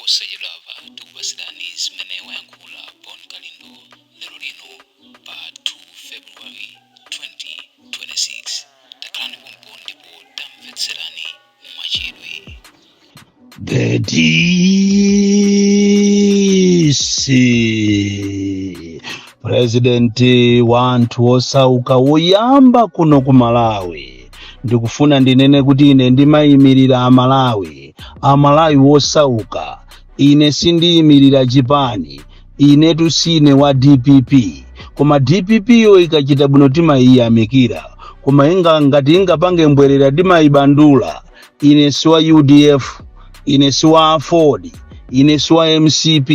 osayidava tukupasilani zimene wayankhula Bon Kalindo lero lino pa 2 February 2026. Takhalani pompo ndipo tamvetserani mwachidwi. Bedisi Presidenti wanthu osauka woyamba kuno ku Malawi. Ndikufuna ndinene kuti ine ndimayimirira Amalawi wosauka. Ine sindiyimirira Chipani, ine tusine wa DPP. Koma DPP yo ikachita bwino timayiyamikira. Koma ngati ingapange mbwerera timayibandula. Ine siwa UDF, ine siwa Ford, ine siwa MCP.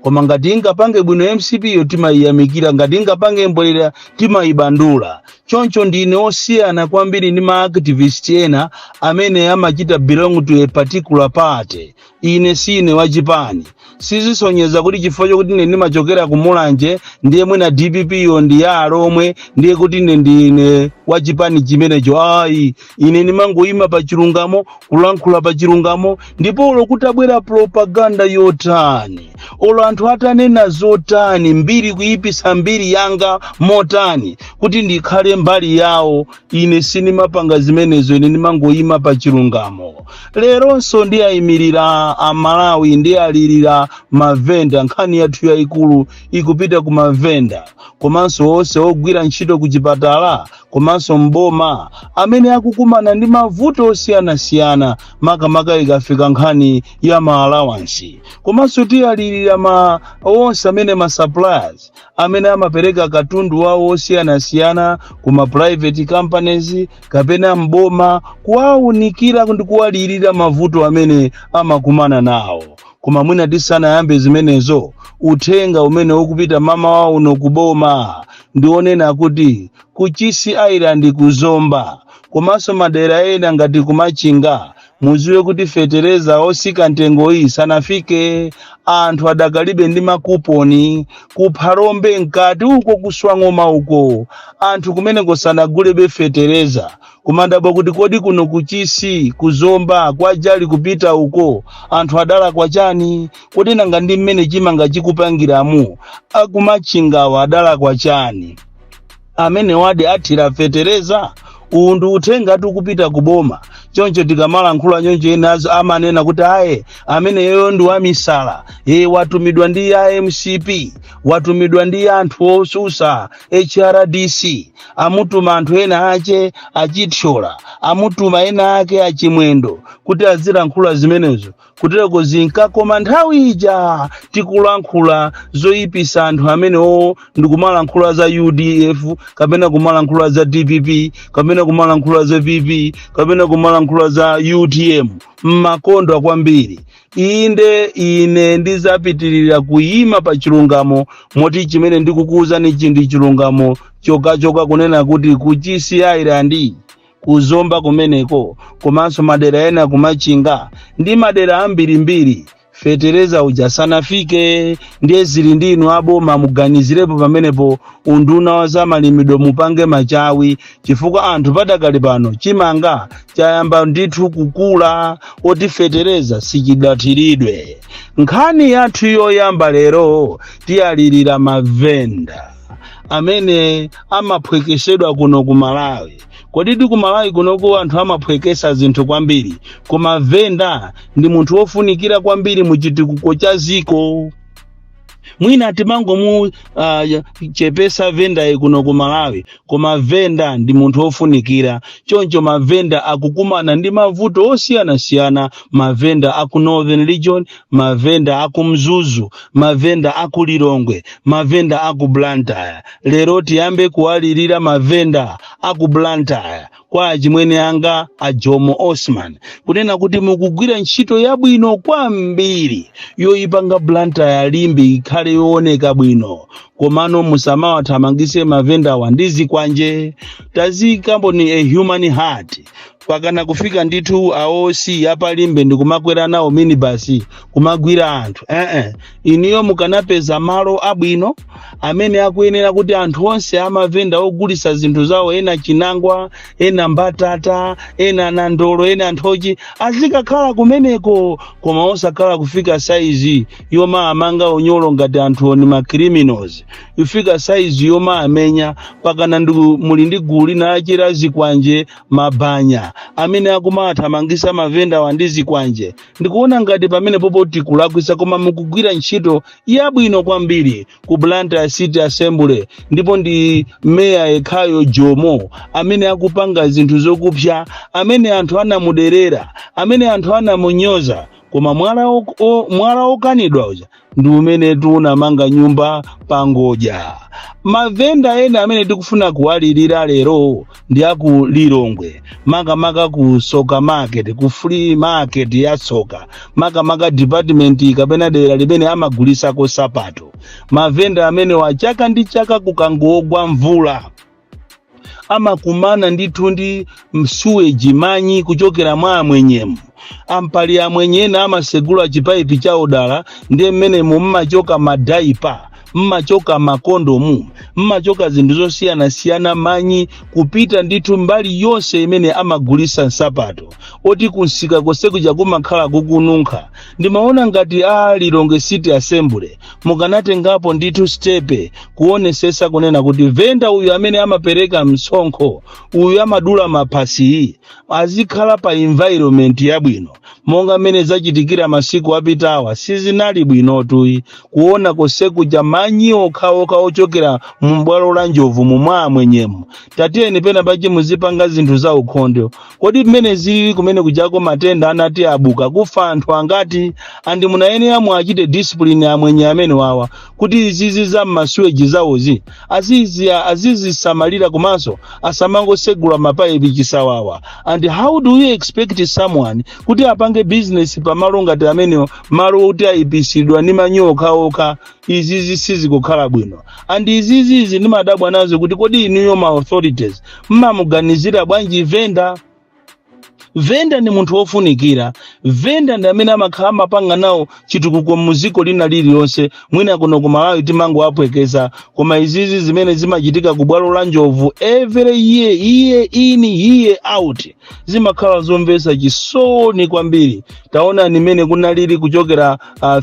Koma ngati ingapange bwino MCP yo timayiyamikira, ngati ingapange mbwerera timayibandula. Choncho ndine osiyana kwambiri ndi ma activist ena amene amachita belong to a particular party. Ine sine wa Chipani. Sizisonyeza kuti chifukwa chokuti ine ndimachokera ku Mulanje ndiye mwina DPP yo ndi ya Alomwe ndiye kuti ine ndine wa Chipani chimenecho. Ayi, ine ndimangoyima pa chilungamo, kulankhula pa chilungamo, ndipo ulo kutabwera propaganda yotani, ulo anthu atanena zotani, mbiri kuyipisa mbiri yanga motani kuti ndikhale mbali yawo, ine sinimapanga zimenezo, ine ndimangoyima pa chilungamo. Leronso ndiyayimirira Amalawi, ndiyalirira mavenda, nkhani yathu yayikulu ikupita ku mavenda, komanso onse ogwira ntchito ku chipatala, komanso mboma amene akukumana ndi mavuto osiyanasiyana makamaka ikafika nkhani ya ma allowance. Komanso tiyalirira onse amene ma suppliers amene amapereka katundu wawo osiyanasiyana kuma private companies kapena mboma, kuwaunikira ndi kuwalirira mavuto amene amakumana nawo. Koma mwina tisanayambe zimenezo, uthenga umene ukupita mama wawo no kuboma ndionena kuti kuchisi Island kuzomba, komanso madera ena ngati kumachinga, muziwe kuti fetereza osika ntengo iyi sanafike. Anthu adakalibe ndi makuponi kuphalombe nkati uko kuswang'oma uko, anthu kumene kosanagulebe fetereza. Kumandabwa kuti kodi kuno kuchisi kuzomba kwajali kupita uko anthu adala kwa chani, kodi nanga ndi mmene chimanga chikupangiramu akumachingawa adala kwa chani, amene wadi athira fetereza. Undu uthenga tukupita kuboma. Choncho tikamala nkhula nyonjo enazo amanena kuti aye amene yoyo ndi wamisala, watumidwa ndi ya MCP, watumidwa ndi anthu osusa HRDC, amutuma anthu ena ache achithyola, amutuma ena ake achimwendo kuti azira nkhula zimenezo. Kutereko zinkakoma nthawi ija tikulankhula zoyipisa anthu amene ndikumala nkhula za UDF, kapena kumala nkhula za DPP, kapena kumala nkhula za VP, kapena kumala nkhula za UTM mmakondo kwambiri. Ine ndizapitirira kuyima pa chilungamo, moti chimene ndikukuza ni chindi chilungamo choka kunena kuti kuchisi Island kuzomba kumeneko, komanso madera ena kumachinga ndi madera ambirimbiri fetereza uja sanafike. Ndiye zili ndinu aboma muganizirepo pamenepo unduna wa zamalimido mupange machawi, chifukwa anthu padakali pano chimanga chayamba ndithu kukula oti fetereza sichidathiridwe. Nkhani yathu yoyamba lero tiyalirira mavenda amene amaphwekesedwa kuno ku Malawi. Kodi ku Malawi kunoko anthu amaphwekesa zinthu kwambiri, koma venda ndi munthu wofunikira kwambiri muchitukuko cha ziko. Mwina timango chepesa venda kuno ku Malawi, koma venda ndi munthu wofunikira. Choncho mavenda akukumana ndi mavuto osiyanasiyana, mavenda aku Northern Region, mavenda aku Mzuzu, mavenda aku Lilongwe, mavenda aku Blantyre. Lero tiyambe kuwalirira mavenda aku Blantyre kwa achimwene anga a Jomo Osman, kunena kuti mukugwira ntchito yabwino kwambiri yoyipanga Blantyre limbi ikhale yooneka bwino. Komano musamawathamangise mavenda wandizi kwanje, tazikambo ni a human heart. pakana kufika ndithu aosi apalimbe ndikumakwera nawo minibasi kumagwira anthu iniyo mukanapeza malo abwino amene akuyenera kuti anthu onse amavenda ogulisa zinthu zawo, ena chinangwa, ena mbatata, ena nandolo, ena anthochi azikakhala kumeneko, koma osakhala kufika saizi yoma amanga unyolo ngati anthu oni ma criminals, ifika saizi yoma amenya pakana muli ndi gulu lina achira zikwanje mabanya amene akumathamangisa mavenda wa ndi zikwanje. Ndikuona ngati pamene popo tikulakwisa, koma mukugwira ntchito yabwino kwambiri ku Blantyre City Assembly, ndipo ndi meya yekhayo Jomo amene akupanga zinthu zokupsa, amene anthu anamuderera, amene anthu anamunyoza, koma mwala okanidwa uja ndi umene tunamanga nyumba pangodya. Mavenda ena amene tikufuna kuwalirira lero ndi aku Lilongwe, maka ku Soka Market, ku Free Market ya Soka, maka department kapena dera limene amagulisa ko sapato. Mavenda amene wa chaka ndi chaka kukangogwa mvula amakumana ndithu ndi msuweji manyi kuchokera mwa mwenyemu. Ampali ya mwenyena amasegula chipaipi cha odala, ndiye mmene mmachoka madaipa, mmachoka makondomu, mmachoka zinthu zosiyana manyi kupita ndithu mbali yonse imene amagulisa nsapato. Oti kunsika kosekuja kumakhala kukununkha. Ndimaona ngati Lilongwe City Assembly mukanatengapo ndithu stepe kuonesesa kunena kuti venda uyu amene amapereka msonkho, uyu amadula maphasi, azikhala pa environment yabwino. Monga mene zachitikira masiku apitawa sizinali bwinotu kuona kosekuja manyi okhaokha ochokera mbwalo la njovu mumwa mwenyemu. Tatiyeni pena pachi muzipanga zinthu za ukhondo. Kodi mmene zili kumene kujako matenda anati abuka kufa anthu angati, andi munayenera mwachite discipline ya mwenye amene wawa kuti izizi za masuweji zawozi azizi samalira kumaso asamango segula mapaipi chisawawa. And how do you expect someone kuti apange business pamalo ngati amene malo kuti aipisidwa ni manyoka okha? Izizi sizi kukhala bwino. And izizi ndi madabwa nazo kuti kodi inuyo ma authorities mmamuganizira bwanji venda? Venda ni munthu wofunikira. Venda ndi amene amakhala amapanga nawo chitukuko muziko lina liliyonse. Mwina kuno ku Malawi timango apwekeza, koma izizi zimene zimachitika ku bwalo la njovu every year in year out zimakhala zomvesa chisoni kwambiri. Taona nimene kunalili kuchokera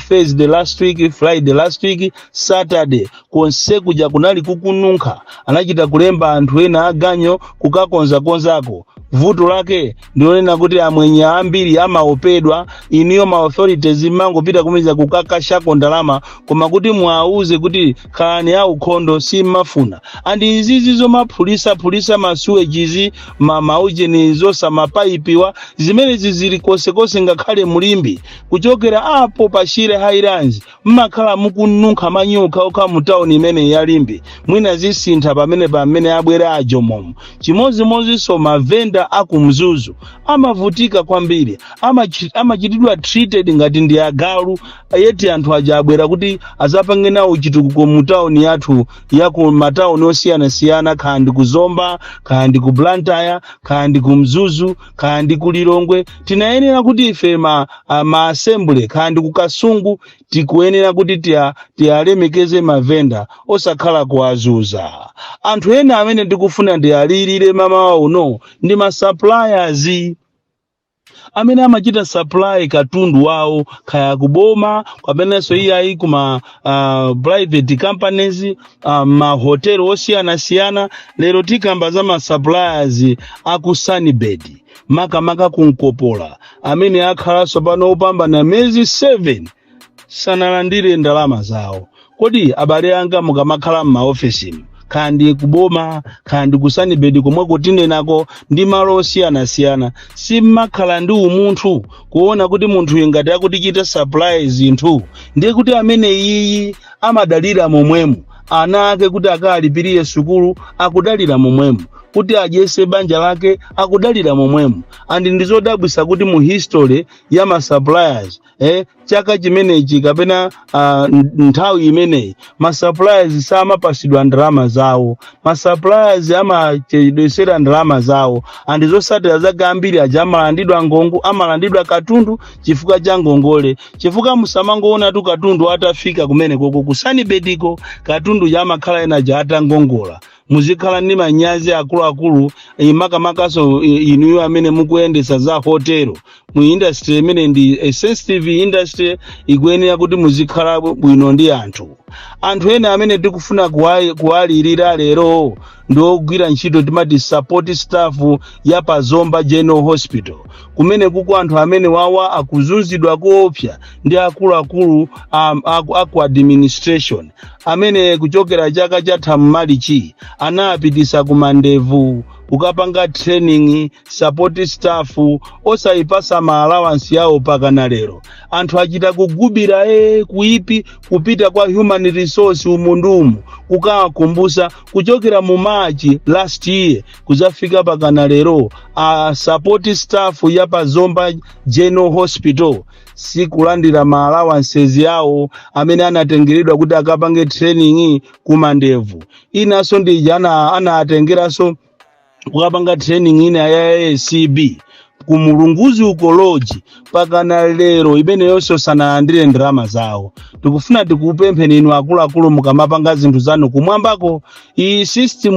Thursday last week, Friday last week, Saturday konsekuja kunali kukununkha. Anachita kulemba anthu ena aganyo kukakonzakonzako. Vuto lake ndionena kuti amwenye ambiri amaopedwa. Iniyo ma authorities mango pita kumiza kukakashako ndalama, koma kuti mwauze kuti khalani ya ukhondo si mafuna. Andi izizi zomapulisa masuwejizi maujeni zosa mapaipiwa zimene zizili kose ngakhale mulimbi kuchokera apo pashire Highlands mmakhala mukununkha manyoka okha mu town imene yalimbi. Mwina zisintha pamene abwera ajomomo. Chimodzimodzi so mavenda akumzuzu amavutika kwambiri, amachitidwa treated ngati ndi agalu. Yeti anthu ajabwera kuti azapange nawo chitukuko mu town yathu yaku matauni osiyana kandi kuzomba, kandi ku Blantyre, kandi ku Mzuzu, kandi ku Lilongwe. Tinayenera kuti ife ma assembly kandi ku Kasungu tikuyenera kuti tialemekeze mavenda osakhala kuazuza. Anthu ena amene ndikufuna ndi alirire mama uno ndi ma suppliers amene amachita supply katundu wawo kaya kuboma kapenanso iyayi kuma private companies, ma hotel osiyana. Lero tikamba za ma suppliers aku Sunbed maka kunkopola amene akhalaso pano opambana mezi 7 sanalandire ndalama zawo. Kodi abale anga mukamakhala m'maofisi kandi kuboma kandi ku Sunbed komwe kutinenako ndi malo osiyana simmakhala ndi umunthu kuona kuti munthu ngati akutichita supply zinthu ndiye kuti amene iyi amadalira momwemo, ana ake kuti akalipirire sukulu akudalira momwemo. kuti adyese banja lake akudalira momwemo. Andi ndizodabwisa kuti mu history ya ma suppliers chaka chimenechi kapena nthawi imeneyi ma suppliers samapasidwa ndalama zawo, ma suppliers amachedwesera ndalama zawo. Andi zosatira zake ambiri aja amalandidwa ngongo, amalandidwa katundu chifukwa cha ngongole, chifukwa musamangoona tu katundu atafika kumene koko kusani bediko katundu yamakhala ena ja atangongola. Muzikhala ndi manyazi akuluakulu makamakaso inuyo amene mukuyendesa za hotelo mu industry imene ndi a sensitive industry ikuyenera kuti muzikhala bwino ndi anthu ena amene tikufuna kuwalirira lero ndiogwira ntchito timati support staff ya Pazomba General Hospital kumene kuko anthu amene wawa akuzunzidwa koopsa ndi akuluakulu aku administration amene kuchokera chaka cha Thamumalichi anapitisa kumandevu kukapanga training support staff osayipasa ma allowance yawo pakana lero. Anthu achita kugubira kuipi kupita kwa human resource umundumu kukakumbusa kuchokera mu March last year kuzafika pakana lero support staff ya Pazomba General Hospital sikulandira ma allowances yawo amene anatengeredwa kuti akapange training kumandevu. Inaso ndi jana anatengeraso kukapanga training ina ya ACB kumulunguzi ukoloji pakana lero imene yonso sanalandire ndalama zawo. Tikufuna tikupempheni inu akuluakulu mukamapanga zinthu zanu kumwambako iyi system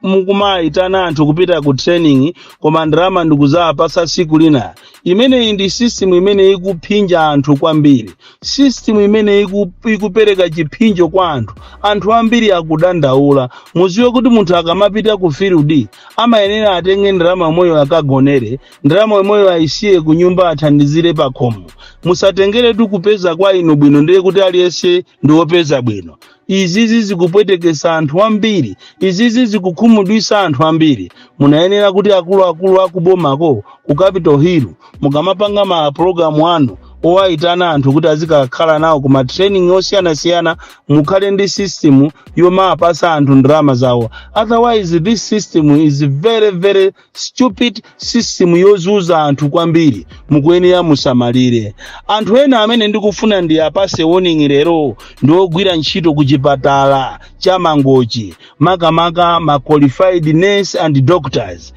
mukumayitana anthu kupita ku training koma ndalama ndikuzapasa siku lina. Imene ndi system imene ikuphinja anthu kwambiri, system imene ikupereka chiphinjo kwa anthu ambiri akudandaula. Muziwe kuti munthu akamapita ku field amayenera atenge ndalama moyo akagonere, ndalama moyo aisiye kunyumba athandizire pakhomo. Musatengere tu kupeza kwa inu bwino ndiye kuti aliyese ndiwopeza bwino. Izizi zikupwetekesa anthu ambiri, izizi zikukhumudwisa anthu ambiri. Munayenera kuti akuluakulu akubomako ku Capitol Hill mukamapanga ma program anu owayitana anthu kuti azikakhala nawo kuma training osiyanasiyana mukhale ndi system yomapasa anthu ndalama zawo. Otherwise this system is very very stupid system yozuza anthu kwambiri mukuyenera musamalire. Anthu ena amene ndikufuna ndi apase warning lero ndiogwira ntchito ku chipatala cha Mangochi makamaka ma qualified nurse and doctors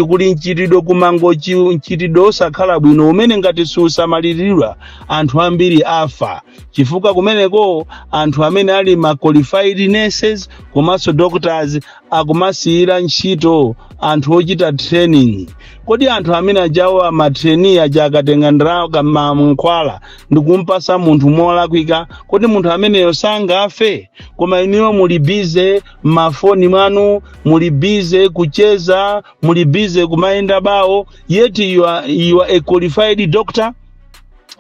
kuli nchitidwe kumangochi nchitidwe osakhala bwino umene ngati susamaliridwa anthu ambiri afa chifukwa kumeneko anthu amene ali ma qualified nurses komanso doctors akumasiyira ntchito anthu ochita training. Kodi anthu amene ajawa ma trainee aja akatenga ndalama mkwala ndikumpasa munthu molakwika, kodi munthu ameneyo sangafe? Koma iniwo muli busy mafoni mwanu, muli busy kucheza, muli busy kumayenda bawo, yet you are a qualified doctor,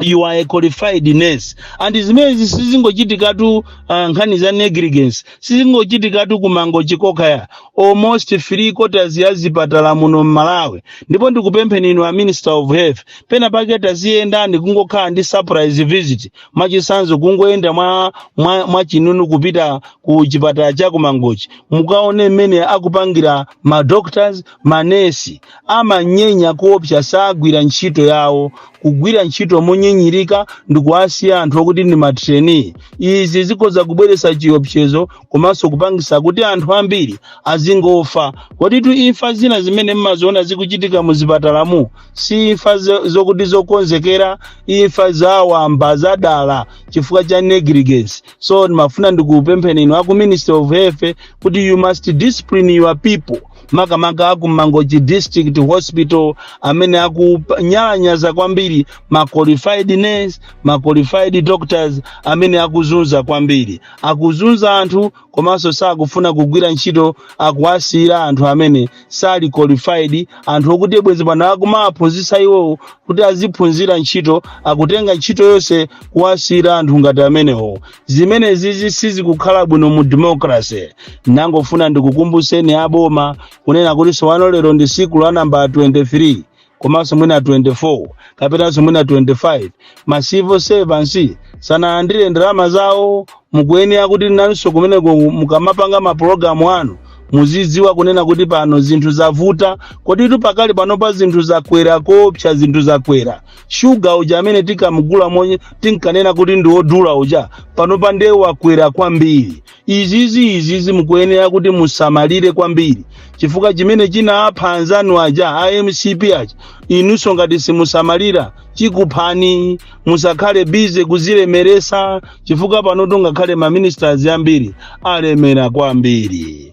you are a qualified nurse. And zimezi sizingochitika tu nkhani za negligence, sizingochitika tu kumangochi kokaya. Almost 3/4 ya zipatala muno Malawi. Ndipo ndikupempheni inu a Minister of Health pena pake taziyenda ndikungokhala ndi surprise visit machisanzo kungoenda mwa chinunu kupita ku chipatala cha kumangochi mukaone mmene akupangira ma doctors ma nurse amanyenya kuopsa sagwira ntchito yawo. Kugwira ntchito monyenyirika ndikuasiya anthu okuti ndi ma trainee. Izi zikoza kubweresa chiopsezo komanso kupangisa kuti anthu ambiri azingofa. Kodi tu imfa zina zimene mmaziona zikuchitika mu zipatalamu si imfa zokuti zokonzekera, imfa zawamba zadala chifukwa cha negligence. So ndimafuna ndikupempheni inu aku Minister of Health kuti you must discipline your people. Makamaka aku Mangochi District Hospital amene akunyalanyaza kwambiri ma qualified nurse, ma qualified doctors amene akuzunza kwambiri. Akuzunza anthu komanso sakufuna kugwira ntchito akuasira anthu amene sali qualified, anthu okuti bwezi pano akumaphunzitsa iwo kuti aziphunzira ntchito akutenga ntchito yonse kuasira anthu ngati amenewo. Zimene zizi sizikukhala bwino mu democracy. Nangofuna ndikukumbuseni aboma kunena kuti sowano lero ndi siku la namba 23 komanso mwina 24 kapenanso mwina 25 ma civil servants sanalandire ndalama zawo. Mukuyenera kuti nanso kumeneko mukamapanga ma program anu muzidziwa kunena kuti pano zinthu zavuta, koditu pakali pano pa zinthu zakwera kopsa, zinthu zakwera. Shuga uja amene tikamugula monye tinkanena kuti ndi wodula uja, pano pa ndiye wakwera kwambiri. Izizi mukuyenera kuti musamalire kwambiri, chifukwa chimene chinapha anzanu aja IMCP aja, inunso ngati simusamalira chikuphani. Musakhale bize kuzilemeresa, chifukwa pano tungakhale ma ministers ambiri alemera kwambiri.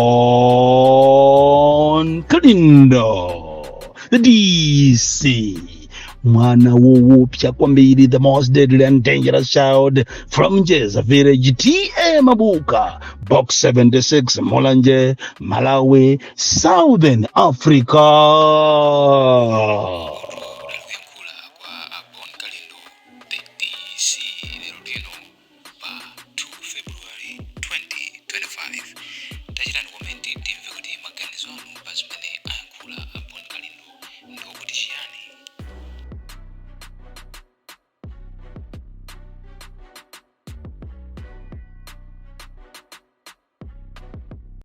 Bon Kalindo DC, mwana woopsa kwambiri, the most deadly and dangerous child from Jeza Village, T.A. Mabuka, Box 76, Mulanje, Malawi, Southern Africa.